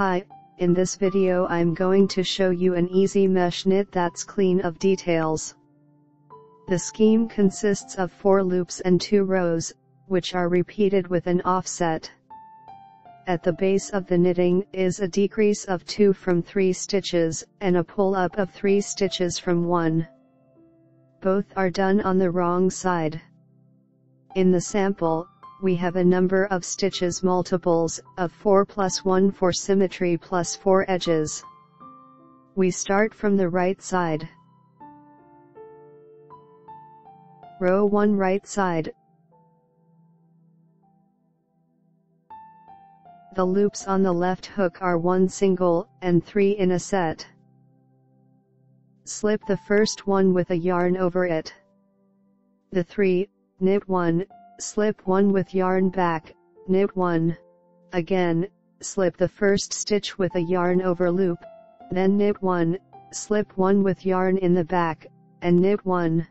Hi, in this video I'm going to show you an easy mesh knit that's clean of details. The scheme consists of 4 loops and 2 rows, which are repeated with an offset. At the base of the knitting is a decrease of 2 from 3 stitches, and a pull up of 3 stitches from 1. Both are done on the wrong side. In the sample, we have a number of stitches multiples of 4 plus 1 for symmetry plus 4 edges. We start from the right side. Row 1 right side. The loops on the left hook are 1 single and 3 in a set. Slip the first one with a yarn over it. The 3, knit 1, slip 1 with yarn back, knit 1. Again, slip the first stitch with a yarn over loop, then knit 1, slip 1 with yarn in the back, and knit 1.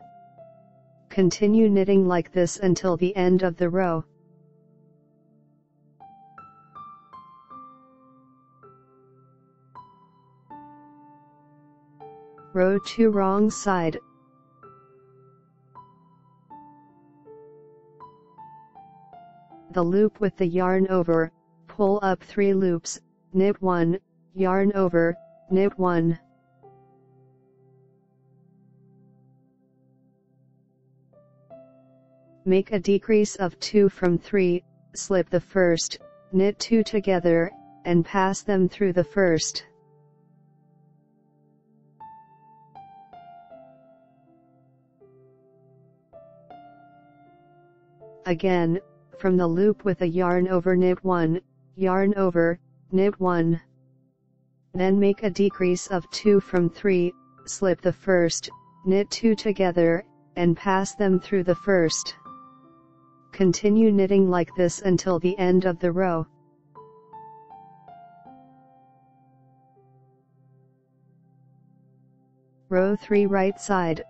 Continue knitting like this until the end of the row. Row 2 wrong side. The loop with the yarn over, pull up 3 loops, knit 1, yarn over, knit 1. Make a decrease of 2 from 3, slip the first, knit 2 together, and pass them through the first. Again, from the loop with a yarn over, knit 1, yarn over, knit 1. Then make a decrease of 2 from 3, slip the first, knit 2 together, and pass them through the first. Continue knitting like this until the end of the row. Row 3 right side.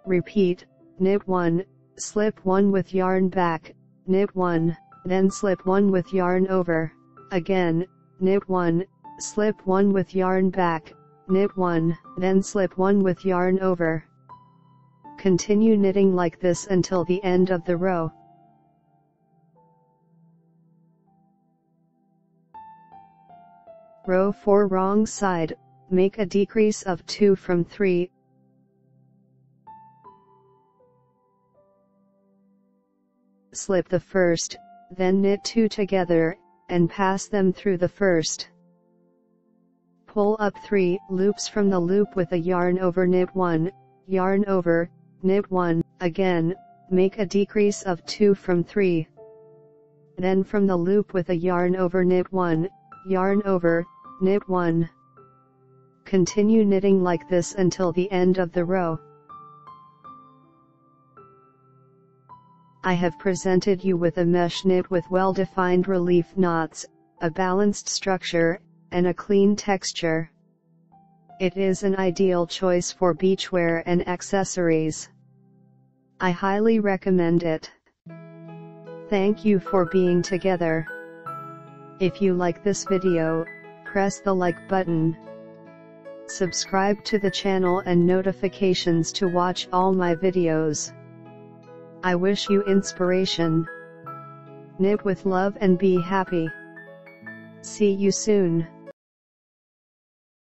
Repeat, knit 1, slip 1 with yarn back, knit 1, then slip 1 with yarn over, again, knit 1, slip 1 with yarn back, knit 1, then slip 1 with yarn over. Continue knitting like this until the end of the row. Row 4 wrong side, make a decrease of 2 from 3, slip the first, then knit 2 together, and pass them through the first. Pull up 3 loops from the loop with a yarn over, knit 1, yarn over, knit 1, again, make a decrease of 2 from 3. Then from the loop with a yarn over, knit 1, yarn over, knit 1. Continue knitting like this until the end of the row. I have presented you with a mesh knit with well-defined relief knots, a balanced structure, and a clean texture. It is an ideal choice for beachwear and accessories. I highly recommend it. Thank you for being together. If you like this video, press the like button. Subscribe to the channel and notifications to watch all my videos. I wish you inspiration. Knit with love and be happy. See you soon.